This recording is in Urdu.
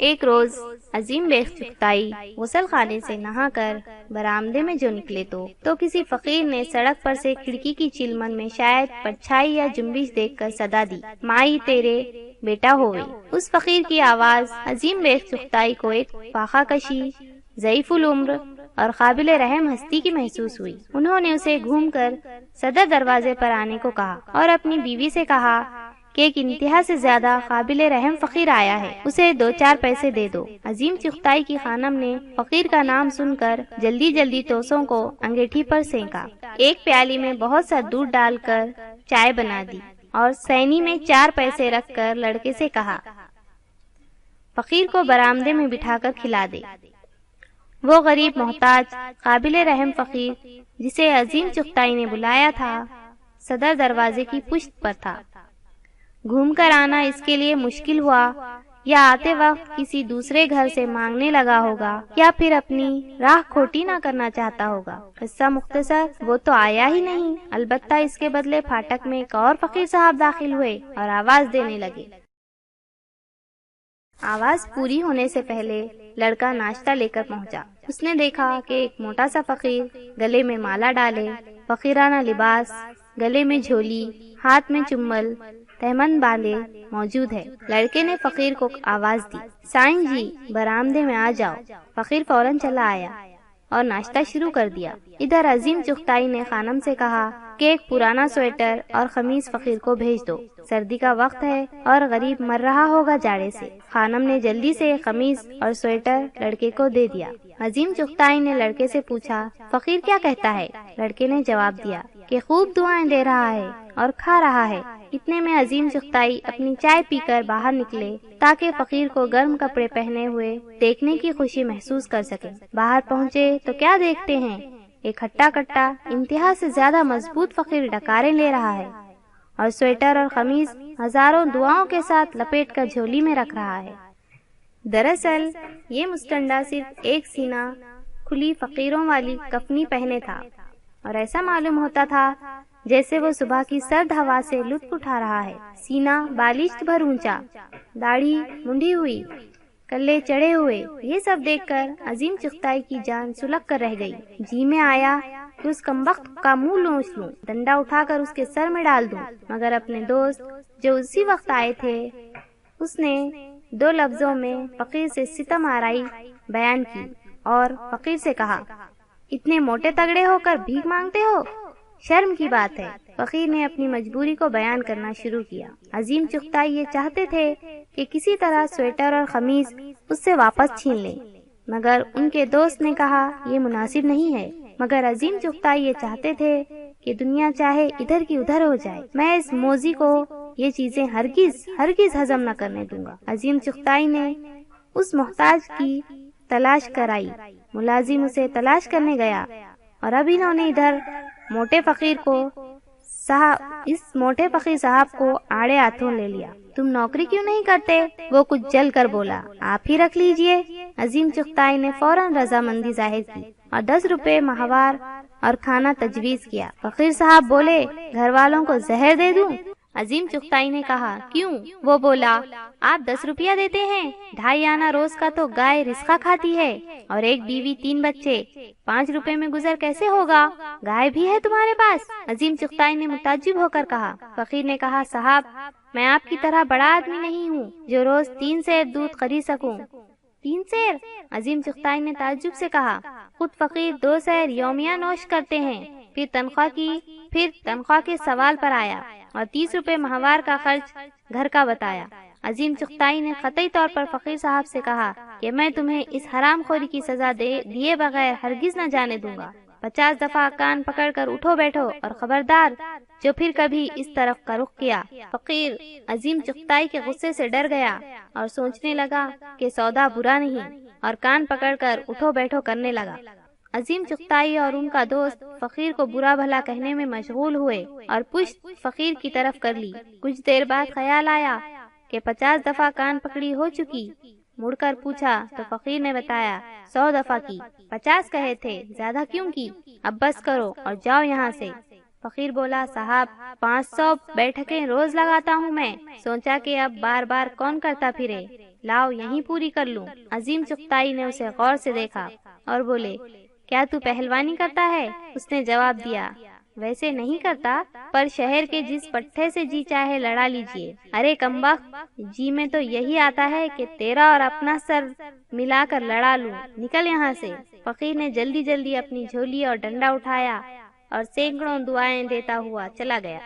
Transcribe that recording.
ایک روز عظیم بیگ چغتائی غسل خانے سے نہا کر برآمدے میں جو نکلے تو کسی فقیر نے سڑک پر سے کھڑکی کی چلمن میں شاید پرچھائی یا جنبش دیکھ کر صدا دی، مائی تیرے بیٹا ہوئے۔ اس فقیر کی آواز عظیم بیگ چغتائی کو ایک فاقہ کشی، ضعیف العمر اور قابل رحم ہستی کی محسوس ہوئی۔ انہوں نے اسے گھوم کر صدر دروازے پر آنے کو کہا اور اپنی بیوی سے کہا کہ ایک انتہا سے زیادہ قابل رحم فقیر آیا ہے، اسے 2-4 پیسے دے دو۔ عظیم چغتائی کی خانم نے فقیر کا نام سن کر جلدی توسوں کو انگیٹھی پر سینکا، ایک پیالی میں بہت سا دودھ ڈال کر چائے بنا دی اور سینی میں 4 پیسے رکھ کر لڑکے سے کہا فقیر کو برآمدے میں بٹھا کر کھلا دے۔ وہ غریب محتاج قابل رحم فقیر جسے عظیم چغتائی نے بلایا تھا صدر دروازے کی پشت پر تھا۔ گھوم کر آنا اس کے لیے مشکل ہوا، یا آتے وقت کسی دوسرے گھر سے مانگنے لگا ہوگا، یا پھر اپنی راہ کھوٹی نہ کرنا چاہتا ہوگا۔ قصہ مختصر، وہ تو آیا ہی نہیں، البتہ اس کے بدلے پھاٹک میں ایک اور فقیر صاحب داخل ہوئے اور آواز دینے لگے۔ آواز پوری ہونے سے پہلے لڑکا ناشتہ لے کر پہنچا۔ اس نے دیکھا کہ ایک موٹا سا فقیر گلے میں مالا ڈالے، فقیرانہ لباس، گلے میں جھولی، ہاتھ میں چمبل، تہمند باندھے موجود ہے۔ لڑکے نے فقیر کو آواز دی، سائیں جی برآمدے میں آ جاؤ۔ فقیر فوراً چلا آیا اور ناشتہ شروع کر دیا۔ ادھر عظیم چغتائی نے خانم سے کہا کہ ایک پرانا سویٹر اور قمیص فقیر کو بھیج دو، سردی کا وقت ہے اور غریب مر رہا ہوگا جاڑے سے۔ خانم نے جلدی سے قمیص اور سویٹر لڑکے کو دے دیا۔ عظیم چغتائی نے لڑکے سے پوچھا فقیر کیا کہتا ہے؟ لڑکے نے جواب دیا کہ خوب دعائیں دے رہا ہے اور کھا رہا ہے۔ اتنے میں عظیم چغتائی اپنی چائے پی کر باہر نکلے تاکہ فقیر کو گرم کپڑے پہنے ہوئے دیکھنے کی خوشی محسوس کر سکے۔ باہر پہنچے تو کیا دیکھتے ہیں، ایک ہٹا کٹا انتہا سے زیادہ مضبوط فقیر ڈکاریں لے رہا ہے اور سویٹر اور قمیص ہزاروں دعاؤں کے ساتھ لپیٹ کر جھولی میں رکھ رہا ہے۔ دراصل یہ مستنڈا صرف ایک سینہ کھلی فقیروں والی کفنی پہنے تھا اور ایسا معلوم ہوتا تھا جیسے وہ صبح کی سرد ہوا سے لطف اٹھا رہا ہے۔ سینہ بالشت بھر اونچا، داڑھی منڈی ہوئی، کلے چڑھے ہوئے، یہ سب دیکھ کر عظیم چغتائی کی جان سلگ کر رہ گئی۔ جی میں آیا کہ اس کمبخت کا منہ نوچ لوں، ڈنڈا اٹھا کر اس کے سر میں ڈال دوں، مگر اپنے دوست جو اسی وقت آئے تھے اس نے 2 لفظوں میں فقیر سے ستم آرائی بیان کی اور فقیر سے کہا اتنے موٹے تگڑے ہو کر بھیک مانگتے ہو، شرم کی بات ہے۔ فقیر نے اپنی مجبوری کو بیان کرنا شروع کیا۔ عظیم چغتائی یہ چاہتے تھے کہ کسی طرح سویٹر اور قمیص اس سے واپس چھین لیں، مگر ان کے دوست نے کہا یہ مناسب نہیں ہے۔ مگر عظیم چغتائی یہ چاہتے تھے کہ دنیا چاہے ادھر کی ادھر ہو جائے، میں اس موذی کو یہ چیزیں ہرگز ہضم نہ کرنے دوں گا۔ عظیم چغتائی نے اس محتاج کی تلاش کرائی، ملازم اسے تلاش کرنے گیا اور اب انہوں نے ادھر اس موٹے فقیر صاحب کو آڑے ہاتھوں لے لیا۔ تم نوکری کیوں نہیں کرتے؟ وہ کچھ جل کر بولا، آپ ہی رکھ لیجئے۔ عظیم چغتائی نے فوراً رضامندی ظاہر کی اور 10 روپے ماہوار اور کھانا تجویز کیا۔ فقیر صاحب بولے گھر والوں کو زہر دے دوں؟ عظیم چغتائی نے کہا کیوں؟ وہ بولا آپ 10 روپیہ دیتے ہیں، 2.5 آنا روز کا تو گائے رزقہ کھاتی ہے اور ایک بیوی 3 بچے، 5 روپے میں گزر کیسے ہوگا؟ گائے بھی ہے تمہارے پاس؟ عظیم چغتائی نے متعجب ہو کر کہا۔ فقیر نے کہا صاحب میں آپ کی طرح بڑا آدمی نہیں ہوں جو روز 3 سیر دودھ خرید سکوں۔ 3 سیر؟ عظیم چغتائی نے تعجب سے کہا۔ خود فقیر 2 سیر یومیہ نوش کرتے ہیں۔ پھر تنخواہ کے سوال پر آیا اور 30 روپے ماہوار کا خرچ گھر کا بتایا۔ عظیم چغتائی نے قطعی طور پر فقیر صاحب سے کہا کہ میں تمہیں اس حرام خوری کی سزا دیے بغیر ہرگز نہ جانے دوں گا۔ 50 دفعہ کان پکڑ کر اٹھو بیٹھو اور خبردار جو پھر کبھی اس طرف کا رخ کیا۔ فقیر عظیم چغتائی کے غصے سے ڈر گیا اور سوچنے لگا کہ سودا برا نہیں، اور کان پکڑ کر اٹھو بیٹھو کرنے لگا۔ عظیم چغتائی اور ان کا دوست فقیر کو برا بھلا کہنے میں مشغول ہوئے اور پشت فقیر کی طرف کر لی۔ کچھ دیر بعد خیال آیا کہ 50 دفعہ کان پکڑی ہو چکی۔ مڑ کر پوچھا تو فقیر نے بتایا 100 دفعہ کی، 50 کہے تھے، زیادہ کیوں کی؟ اب بس کرو اور جاؤ یہاں سے۔ فقیر بولا صاحب 500 بیٹھکیں روز لگاتا ہوں میں، سوچا کہ اب بار بار کون کرتا پھرے، لاؤ یہیں پوری کر لوں۔ عظیم چغتائی نے اسے غور سے دیکھا اور بولے، کیا تو پہلوانی کرتا ہے؟ اس نے جواب دیا، ویسے نہیں کرتا، پر شہر کے جس پٹھے سے جی چاہے لڑا لیجئے۔ ارے کمبخت، جی میں تو یہی آتا ہے کہ تیرا اور اپنا سر ملا کر لڑا لوں، نکل یہاں سے۔ فقیر نے جلدی جلدی اپنی جھولی اور ڈنڈا اٹھایا اور سینکڑوں دعائیں دیتا ہوا چلا گیا۔